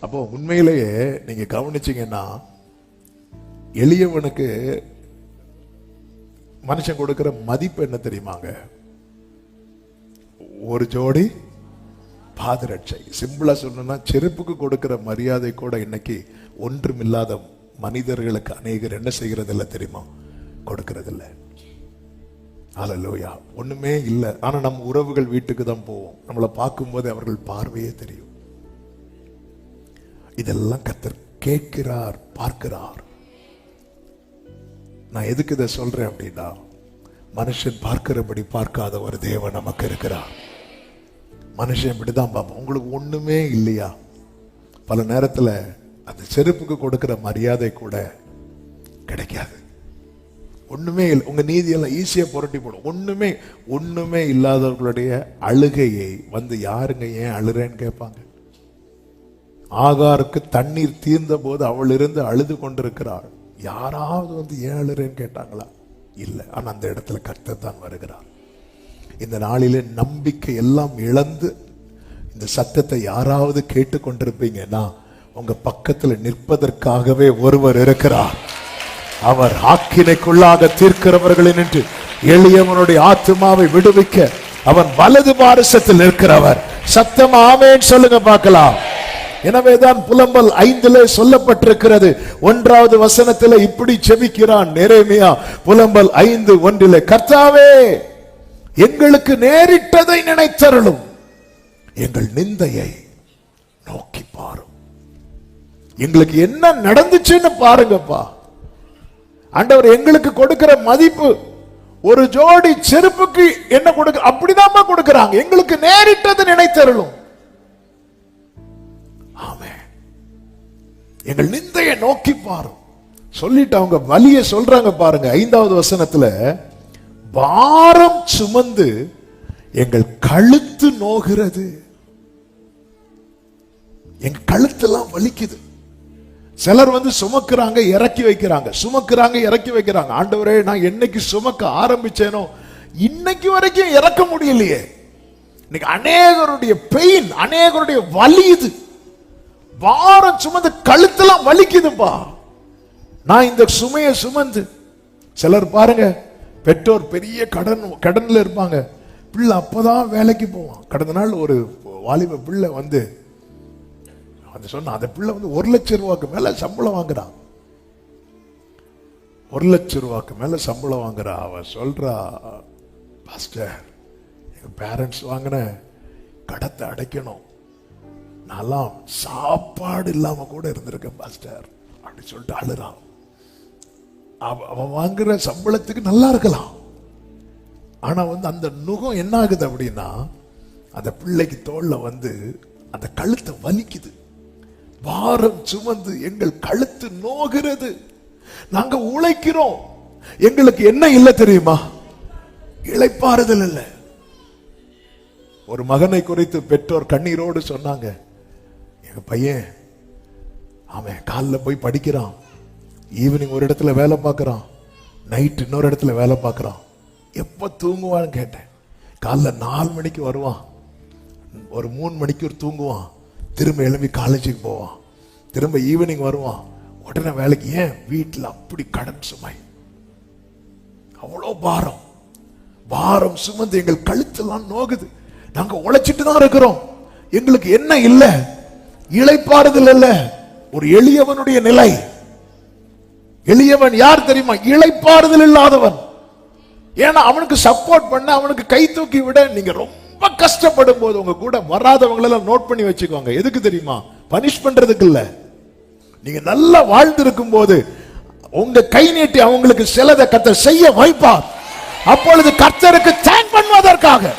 அப்போ உண்மையிலேயே நீங்க கவனிச்சீங்கன்னா, எளியவனுக்கு மனுஷன் கொடுக்கிற மதிப்பு என்ன தெரியுமாங்க? ஒரு ஜோடி பாதரட்சை. சிம்பிளா சொல்லணும்னா, செருப்புக்கு கொடுக்கிற மரியாதை கூட இன்னைக்கு ஒன்றுமில்லாத மனிதர்களுக்கு அநேகர் என்ன செய்கிறது இல்லை தெரியுமா? கொடுக்கிறது இல்லை. ஹல்லேலூயா. ஒண்ணுமே இல்லை. ஆனா நம்ம உறவுகள் வீட்டுக்கு தான் போவோம். நம்மளை பார்க்கும்போது அவர்கள் பார்வையே தெரியும். இதெல்லாம் கர்த்தர் கேட்கிறார், பார்க்கிறார். நான் எதுக்கு இதை சொல்றேன் அப்படின்னா, மனுஷன் பார்க்கிறபடி பார்க்காத ஒரு தேவன் நமக்கு இருக்கிறார். மனுஷன் இப்படிதான் பார்ப்போம். உங்களுக்கு ஒண்ணுமே இல்லையா? பல நேரத்துல அந்த செருப்புக்கு கொடுக்கிற மரியாதை கூட கிடைக்காது. ஒண்ணுமே இல்லை. உங்க நீதியெல்லாம் ஈஸியா புரட்டி போடும். ஒண்ணுமே இல்லாதவர்களுடைய அழுகையை வந்து யாருங்க ஏன் அழுறேன்னு கேட்பாங்க. ஆகாருக்கு தண்ணீர் தீர்ந்த போது அவள் இருந்து அழுது கொண்டிருக்கிறாள். யாராவது வந்து ஏன் அழுறேன்னு கேட்டாங்களா? இல்லை. ஆனா அந்த இடத்துல கர்த்தர் தான் வருகிறார். இந்த நாளிலே நம்பிக்கை எல்லாம் இழந்து இந்த சத்தத்தை யாராவது கேட்டுக்கொண்டிருப்பீங்கன்னா, உங்க பக்கத்துல நிற்பதற்காகவே ஒருவர் இருக்கிறார். அவர் ஆக்கினைக்குள்ளாக தீர்க்கிறவர்களை நின்று எளியவனுடைய ஆத்துமாவை விடுவிக்க அவன் வலது பாரிசத்தில் இருக்கிறவர். சத்தம் ஆமென் சொல்லுங்க பார்க்கலாம். எனவேதான் புலம்பல் 5 சொல்லப்பட்டிருக்கிறது. 1வது வசனத்தில் இப்படி செபிக்கிறான் எரேமியா. புலம்பல் 5:1, கர்த்தாவே எங்களுக்கு நேரிட்டதை நினைத்தருளும், எங்கள் நிந்தையை நோக்கி பாரும். எங்களுக்கு என்ன நடந்துச்சுன்னு பாருங்கப்பா. ஆண்டவர் எங்களுக்கு கொடுக்கிற மதிப்பு ஒரு ஜோடி செருப்புக்கு என்ன கொடுக்க அப்படிதான் கொடுக்கிறாங்க. எங்களுக்கு நேரிட்டதை நினைத்தருளும். எங்கள் நிந்தையை நோக்கி பாரும் சொல்லிட்டு அவங்க வலிய சொல்றாங்க பாருங்க. 5வது வசனத்துல, பாரம் சுமந்து எங்கள் கழுத்து நோகிறது. எங்க கழுத்தெல்லாம் வலிக்குது. சிலர் வந்து சுமக்குறாங்க, இறக்கி வைக்கிறாங்க, சுமக்குறாங்க, இறக்கி வைக்கிறாங்க. ஆண்டவரே, நான் என்னைக்கு சுமக்க ஆரம்பிச்சேனோ இன்னைக்கு வரைக்கும் இறக்க முடியலையே. இன்னைக்கு அநேகருடைய பெயின், அநேகருடைய வலி இது. பாரம் சுமந்து கழுத்தெல்லாம் வலிக்குதுப்பா. நான் இந்த சுமையை சுமந்து, சிலர் பாருங்க, பெற்றோர் பெரிய கடன்ல இருப்பாங்க. பிள்ளை அப்பதான் வேலைக்கு போவான். கடந்த நாள் ஒரு வாலிப பிள்ளை வந்து சொன்ன, அந்த பிள்ளை வந்து 1 லட்சம் ரூபாய்க்கு மேல சம்பளம் வாங்குறான். 1 லட்சம் ரூபாய்க்கு மேல சம்பளம் வாங்குறா. அவ சொல்றா, பாஸ்டர், எங்க பேரண்ட்ஸ் வாங்கின கடத்தை அடைக்கணும், நான்லாம் சாப்பாடு இல்லாம கூட இருந்திருக்கேன் பாஸ்டர் அப்படி சொல்லிட்டு அழுறான். அவன் வாங்குற சம்பளத்துக்கு நல்லா இருக்கலாம். ஆனா வந்து அந்த நுகம் என்ன ஆகுது அப்படின்னா, அந்த பிள்ளைக்கு தோல்ல வந்து அந்த கழுத்தை வலிக்குது. பாரம் சுமந்து எங்கள் கழுத்து நோகிறது. நாங்க உழைக்கிறோம், எங்களுக்கு என்ன இல்லை தெரியுமா? இளைப்பாறுதல் இல்லை. ஒரு மகனை குறித்து பெற்றோர் கண்ணீரோடு சொன்னாங்க, எங்க பையன் அவன் காலைல போய் படிக்கிறான், ஈவினிங் ஒரு இடத்துல வேலை பார்க்கறான், நைட் இன்னொரு இடத்துல வேலை பார்க்கறான், எப்ப தூங்குவான்னு கேட்டேன். காலைல 4 மணிக்கு வருவான், ஒரு 3 மணிக்கு தூங்குவான், திரும்ப எழும்பி காலேஜுக்கு போவான், திரும்ப ஈவினிங் வருவான், உடனே வேலைக்கு. ஏன்? வீட்டில் அப்படி கடன் சுமை, அவ்வளோ பாரம். பாரம் சுமந்து எங்கள் கழுத்தெல்லாம் நோகுது. நாங்க உழைச்சிட்டு தான் இருக்கிறோம், எங்களுக்கு என்ன இல்ல? இளைப்பாறுதல் இல்ல. ஒரு எளியவனுடைய நிலை. எளியவன் யார் தெரியுமா? இளைப்பாறுதல் இல்லாதவன். ஏன்னா அவனுக்கு சப்போர்ட் பண்ண, அவனுக்கு கை தூக்கி விட நீங்க ரொம்ப கஷ்டப்படும் போது உங்க கூட வராதவங்களெல்லாம் நோட் பண்ணி வச்சுக்கோங்க. எதுக்கு தெரியுமா? பனிஷ் பண்றதுக்கு இல்ல. நீங்க நல்லா வாழ்ந்திருக்கும் போது உங்க கை நீட்டி அவங்களுக்கு சிலதை கர்த்தர் செய்ய வைப்பார். அப்பொழுது கர்த்தருக்கு தேங்க் பண்ணுவதற்காக.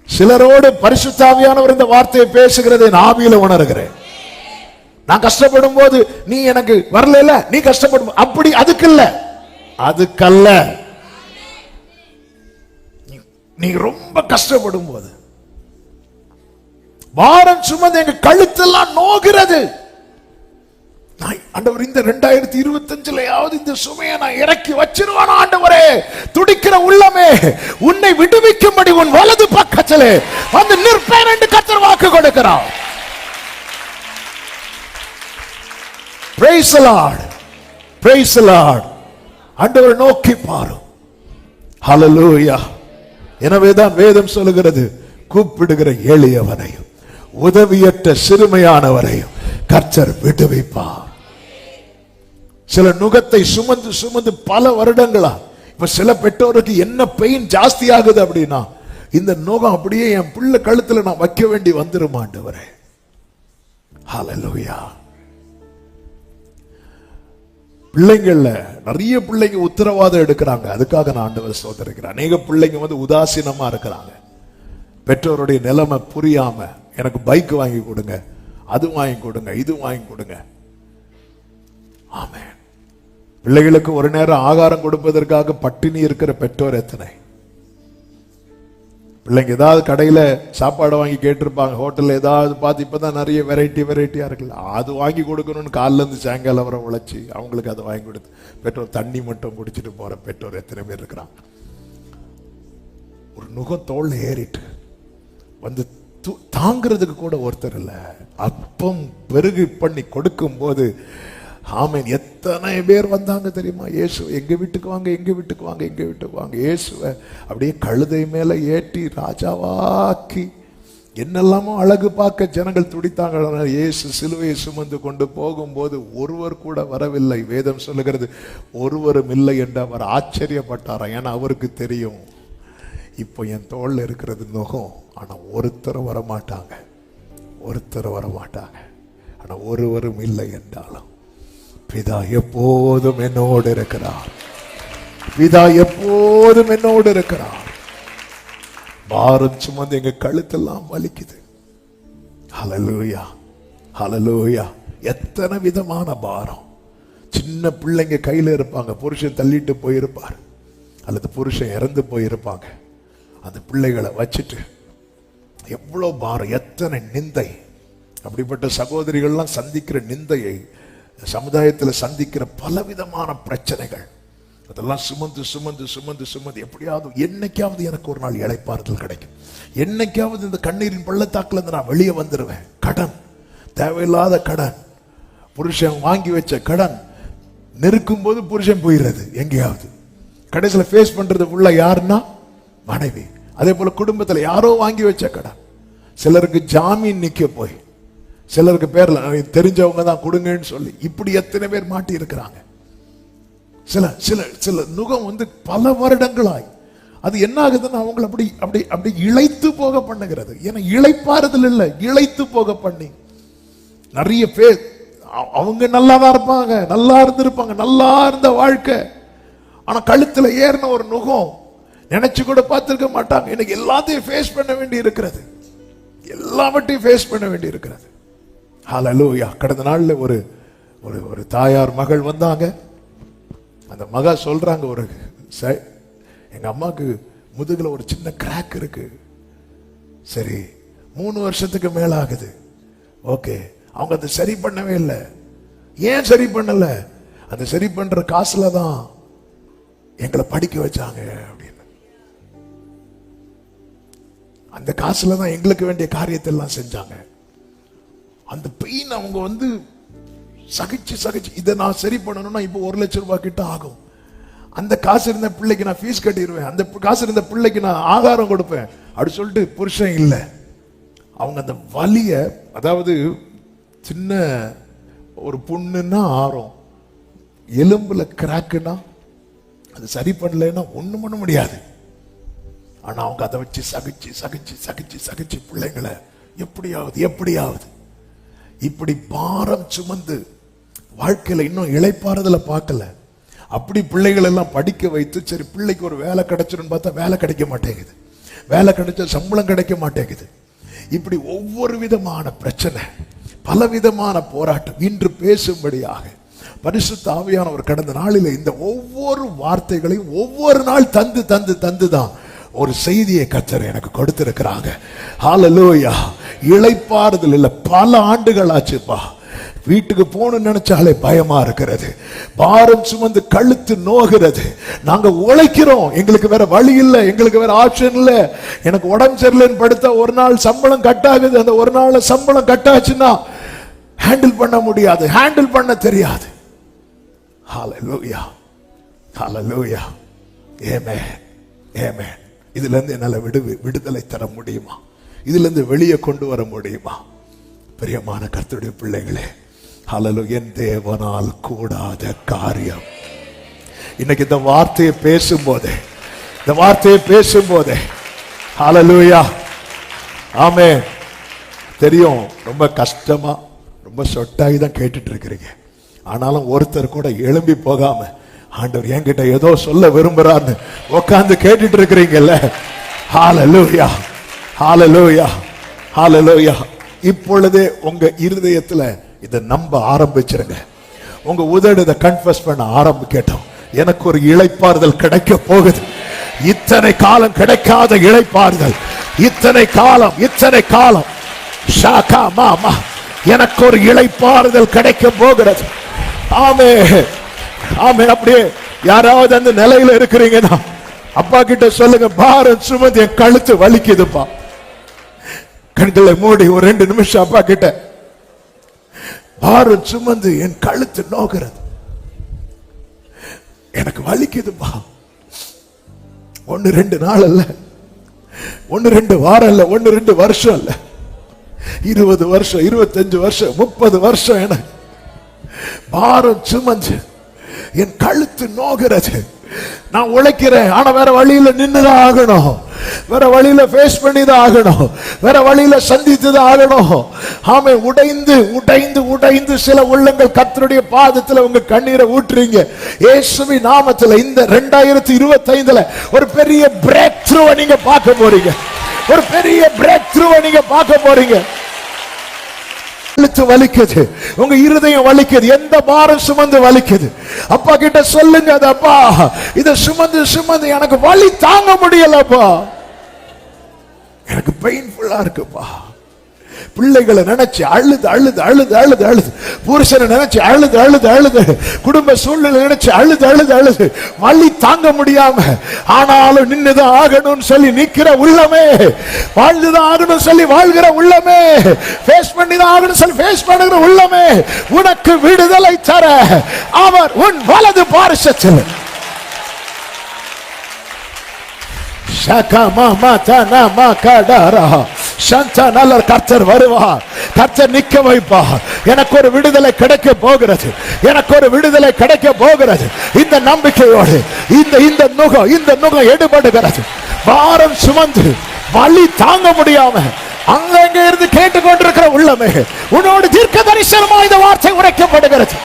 சிலரோடு பரிசுத்த ஆவியானவர் இந்த வார்த்தையை பேசுகிறதை நான் ஆவியில உணர்கிறேன். நான் கஷ்டப்படும் போது நீ எனக்கு வரல, நீ கஷ்டப்படும், அப்படி அதுக்கு இல்ல, அதுக்கல்ல. நீ ரொம்ப கஷ்டப்படும் போது பாரம் சுமந்து எங்க கழுத்தெல்லாம் நோகிறது. ஆண்டவர் இந்த 2025 இந்த சுமையை நான் இறக்கி வச்சிருவானா ஆண்டவரே? துடிக்கிற உள்ளமே, உன்னை விடுவிக்கும்படி உன் வலது பக்கத்திலே வந்து நிற்பேன் என்று கர்த்தர் வாக்கு கொடுக்கிறார். Praise the Lord. Praise the Lord. ஆண்டவரை நோக்கி பாரு. ஹல்லேலூயா. எனவேதான் வேதம் சொல்லுகிறது, கூப்பிடுகிற எளியவனையும் உதவியற்ற சிறுமையானவரையும் கர்த்தர் விடுவிப்பார். சில நுகத்தை சுமந்து சுமந்து பல வருடங்களா, இப்ப சில பெற்றோருக்கு என்ன பெயின் ஜாஸ்தி ஆகுது அப்படின்னா, இந்த நுகம் அப்படியே என் பிள்ளை கழுத்துல நான் வைக்க வேண்டி வந்துரும் ஆண்டவரே. ஹல்லேலூயா. பிள்ளைங்கள்ல நிறைய பிள்ளைங்க உத்தரவாதம் எடுக்கிறாங்க, அதுக்காக நான் ஆண்டவரை ஸ்தோத்திரிக்கிறேன். அநேக பிள்ளைங்க உதாசீனமா இருக்கிறாங்க. பெற்றோருடைய நிலைமை புரியாம, எனக்கு பைக் வாங்கி கொடுங்க, அது வாங்கி கொடுங்க, இது வாங்கி கொடுங்க. ஆமென். பிள்ளைகளுக்கு ஒரு நேரம் ஆகாரம் கொடுப்பதற்காக பட்டினி இருக்கிற பெற்றோர் எத்தனை? பிள்ளைங்க ஏதாவது கடையில சாப்பாடு வாங்கி கேட்டிருப்பாங்க, ஹோட்டல்ல ஏதாவது பார்த்து, இப்பதான் நிறைய வெரைட்டியா இருக்குல்ல, அது வாங்கி கொடுக்கணும்னு காலில இருந்து சாயங்காலம் வர உழைச்சி அவங்களுக்கு அதை வாங்கி கொடுத்து பெற்றோர் தண்ணி மட்டும் குடிச்சிட்டு போற பெற்றோர் எத்தனை பேர் இருக்கிறாங்க? ஒரு நுகத்தோல் ஏறிட்டு வந்து தாங்கிறதுக்கு கூட ஒருத்தர் இல்ல. அப்பம் பெருகு பண்ணி கொடுக்கும் போது ஆமென், எத்தனை பேர் வந்தாங்க தெரியுமா? இயேசு எங்க வீட்டுக்கு வாங்க, எங்க வீட்டுக்கு வாங்க, எங்க வீட்டுக்கு வாங்க. இயேசுவை அப்படியே கழுதை மேல ஏற்றி ராஜாவாக்கி என்னெல்லாமோ அழகு பார்க்க ஜனங்கள் துடித்தாங்க. இயேசு சிலுவையை சுமந்து கொண்டு போகும்போது ஒருவர் கூட வரவில்லை. வேதம் சொல்லுகிறது, ஒருவரும் இல்லை என்று அவர் ஆச்சரியப்பட்டாராம். ஏன்னா அவருக்கு தெரியும், இப்போ என் தோல்ல இருக்கிறது நுகம், ஆனா ஒருத்தர் வரமாட்டாங்க, ஒருத்தர் வரமாட்டாங்க. ஆனா ஒருவரும் இல்லை என்றாலும் பிதா எப்போதும் என்னோடு இருக்கிறார். பிதா எப்போதும் என்னோடு இருக்கிறார். பாரம் சுமந்து எங்க கழுத்தெல்லாம் வலிக்குது. ஹல்லேலூயா, ஹல்லேலூயா. எத்தனை விதமான பாரம். சின்ன பிள்ளைங்க கையில இருப்பாங்க, புருஷன் தள்ளிட்டு போயிருப்பார், அல்லது புருஷன் இறந்து போயிருப்பாங்க. அந்த பிள்ளைகளை வச்சுட்டு எவ்வளவு பாரம், எத்தனை நிந்தை. அப்படிப்பட்ட சகோதரிகள்லாம் சந்திக்கிற நிந்தையை, சமுதாயத்தில் சந்திக்கிற பலவிதமான பிரச்சனைகள், அதெல்லாம் சுமந்து சுமந்து சுமந்து சுமந்து எப்படியாவது என்னைக்காவது எனக்கு ஒரு நாள் இளைப்பாறுதல் கிடைக்கும், என்னைக்காவது இந்த கண்ணீரின் பள்ளத்தாக்குல இருந்து நான் வெளியே வந்துடுவேன். கடன், தேவையில்லாத கடன், புருஷன் வாங்கி வச்ச கடன், நெருக்கும் போது புருஷன் போயிடுறது எங்கேயாவது. கடைசியில் ஃபேஸ் பண்றது உள்ள யாருன்னா மனைவி. அதே போல குடும்பத்தில் யாரோ வாங்கி வச்ச கடன், சிலருக்கு ஜாமீன் நிக்க போய், சிலருக்கு பேர்ல தெரிஞ்சவங்க தான் கொடுங்கன்னு சொல்லி, இப்படி எத்தனை பேர் மாட்டி இருக்கிறாங்க. சில சில சில நுகம் பல வருடங்களாய் அது என்ன ஆகுதுன்னா அவங்களை அப்படி அப்படி அப்படி இழைத்து போக பண்ணுகிறது. ஏன்னா இழைப்பாறுதல் இல்லை, இழைத்து போக பண்ணி நிறைய பேர் அவங்க நல்லாதான் இருப்பாங்க, நல்லா இருந்திருப்பாங்க, நல்லா இருந்த வாழ்க்கை, ஆனா கழுத்துல ஏறின ஒரு நுகம் நினைச்சு கூட பார்த்திருக்க மாட்டாங்க. எனக்கு எல்லாத்தையும் ஃபேஸ் பண்ண வேண்டி இருக்கிறது, எல்லாவற்றையும் ஃபேஸ் பண்ண வேண்டி இருக்கிறது. ஹல்லேலூயா. கடந்த நாள்ல ஒரு ஒரு தாயார் மகள் வந்தாங்க. அந்த மக சொல்றாங்க, ஒரு எங்க அம்மாக்கு முதுகுல ஒரு சின்ன கிராக் இருக்கு. சரி, 3 வருஷத்துக்கு மேல ஆகுது. ஓகே, அவங்க அதை சரி பண்ணவே இல்லை. ஏன் சரி பண்ணல? அந்த சரி பண்ற காசுல தான் எங்களை படிக்க வச்சாங்க அப்படின்னு. அந்த காசுல தான் எங்களுக்கு வேண்டிய காரியத்தை எல்லாம் செஞ்சாங்க. அந்த பெயின் அவங்க சகிச்சு சகிச்சு இதை நான் சரி பண்ணணும்னா இப்போ 1 லட்சம் ரூபாய் கிட்ட ஆகும். அந்த காசு இருந்த பிள்ளைக்கு நான் ஃபீஸ் கட்டிடுவேன், அந்த காசு இருந்த பிள்ளைக்கு நான் ஆகாரம் கொடுப்பேன் அப்படி சொல்லிட்டு புருஷன் இல்லை. அவங்க அந்த வலிய, அதாவது சின்ன ஒரு புண்ணுன்னா ஆறும், எலும்புல கிராக்குன்னா அது சரி பண்ணலைன்னா ஒண்ணும் பண்ண முடியாது. ஆனா அவங்க அதை வச்சு சகிச்சு சகிச்சு சகிச்சு சகிச்சு பிள்ளைங்களை எப்படியாவது இப்படி பாரம் சுமந்து வாழ்க்கையில இன்னும் இளைப்பாறுதல பார்க்கல. அப்படி பிள்ளைகள் எல்லாம் படிக்க வைத்து, சரி பிள்ளைக்கு ஒரு வேலை கிடைச்சிடும் பார்த்தா வேலை கிடைக்க மாட்டேங்குது, வேலை கிடைச்ச சம்பளம் கிடைக்க மாட்டேங்குது. இப்படி ஒவ்வொரு விதமான பிரச்சனை, பலவிதமான போராட்டம். இன்று பேசும்படியாக பரிசுத்த ஆவியானவர் கடந்த நாளில் இந்த ஒவ்வொரு வார்த்தைகளையும் ஒவ்வொரு நாள் தந்து தந்து தந்து தான் ஒரு செய்தியை கர்த்தர் எனக்கு கொடுத்திருக்கிறாங்க. ஹல்லேலூயா. இளைப்பாறுதல் இல்லை, பல ஆண்டுகள் ஆச்சுப்பா. வீட்டுக்கு போகணும்னு நினைச்சாலே பயமா இருக்கிறது. பாரம் சுமந்து கழுத்து நோகிறது. நாங்க உழைக்கிறோம், எங்களுக்கு வேற வழி இல்லை, எங்களுக்கு வேற ஆப்ஷன் இல்லை. எனக்கு உடம்பு சரியில்லைன்னு படுத்தா ஒரு நாள் சம்பளம் கட் ஆகுது. அந்த ஒரு நாள் சம்பளம் கட் ஆச்சுன்னா ஹேண்டில் பண்ண முடியாது, ஹேண்டில் பண்ண தெரியாது. ஹல்லேலூயா, ஹல்லேலூயா, ஆமென், ஆமென். இதுல இருந்து என்னால விடுதலை தர முடியுமா? இதுல இருந்து வெளியே கொண்டு வர முடியுமா? பிரியமான கர்த்தருடைய பிள்ளைகளே, ஹல்லேலூயா, என் தேவனால் கூடாத காரியம். இன்னைக்கு இந்த வார்த்தையை பேசும்போதே ஹல்லேலூயா, ஆமென். தெரியும் ரொம்ப கஷ்டமா, ரொம்ப சொட்டாகி தான் கேட்டுட்டு இருக்கிறீங்க. ஆனாலும் ஒருத்தர் கூட எழும்பி போகாம ஆண்டவர் என்கிட்ட ஏதோ சொல்ல விரும்புறான்னு உட்கார்ந்து கேட்டுட்டு இருக்கிறீங்கல்ல. ஹல்லேலூயா, ஹல்லேலூயா, ஹல்லேலூயா. இப்பொழுதே உங்க இருதயத்துல இதை நம்ப ஆரம்பிச்சிருங்க. உங்க உதடு இதை கன்ஃபஸ் பண்ண ஆரம்பிக்கட்டும். எனக்கு ஒரு இளைப்பாறுதல் கிடைக்க போகுது. இத்தனை காலம் கிடைக்காத இளைப்பாறுதல், இத்தனை காலம் ஷாகா மாமா, எனக்கு ஒரு இளைப்பாறுதல் கிடைக்க போகிறது. ஆமென், ஆமென். அப்படியே யாராவது அந்த நிலையில இருக்கிறீங்கன்னா அப்பா கிட்ட சொல்லுங்க, பாரம் சுமந்து என் கழுத்து வலிக்குதுப்பா. கண்களை மூடி ஒரு 2 நிமிஷம் அப்பா கிட்ட, பாரம் சுமந்து என் கழுத்து நோகிறது, எனக்கு வலிக்குதுப்பா. 1-2 நாள் அல்ல, 1-2 வாரம் அல்ல, 1-2 வருஷம் அல்ல, 20 வருஷம், 25 வருஷம், 30 வருஷம் என பாரம் சுமந்து என் கழுத்து நோகிறது. நான் உழைக்கிறேன், ஆனா வேற வழியில நின்னுதான் ஆகணும், வேற வழியில ஃபேஸ் பண்ணிதான் ஆகணும், வேற வழியில சந்தித்துதான் ஆகணும். ஆமே, உடைந்து சில உள்ளங்கள் கர்த்தருடைய பாதத்துல உங்க கண்ணீரை ஊற்றுறீங்க. இயேசுவின் நாமத்துல இந்த 2025ல ஒரு பெரிய பிரேக் த்ரூ நீங்க பார்க்க போறீங்க. ஒரு பெரிய பிரேக் த்ரூ நீங்க பார்க்க போறீங்க. வலிக்குது, உங்க இருதயம் வலிக்குது, எந்த பாரம் சுமந்து வலிக்குது, அப்பா கிட்ட சொல்லுங்க. அது அப்பா, இத சுமந்து எனக்கு வலி தாங்க முடியலப்பா, எனக்கு பெயின்ஃபுல்லா இருக்குப்பா. பிள்ளைகளை நினைச்சு அழுது, புருஷனை நினைச்சு அழுது, குடும்ப சூழ்நிலை நினைச்சு அழுது, வலி தாங்க முடியாம ஆனாலும் நின்னுதான் ஆகணும்னு சொல்லி நிக்கிற உள்ளமே, வாழ்ந்துதான் ஆகணும் சொல்லி வாழ்கிற உள்ளமே, ஃபேஸ் பண்ணிதான் ஆகணும் சொல்லி ஃபேஸ் பண்ணுகிற உள்ளமே, உனக்கு விடுதலை தர அவர் உன் வலது பாரிசத்தில் கர்த்தர் வருவார், கர்த்தர் நிக்க வைப்பார். எனக்கு ஒரு விடுதலை கிடைக்க போகிறது, எனக்கு ஒரு விடுதலை கிடைக்க போகிறது. இந்த நம்பிக்கையோடு இந்த நுகம் எடுபடுகிறது. பாரம் சுமந்து வலி தாங்க முடியாம அங்க இருந்து கேட்டுக்கொண்டிருக்கிற உள்ளமே, உன்னோடு தீர்க்க தரிசனமா இந்த வார்த்தை உரைக்கப்படுகிறது.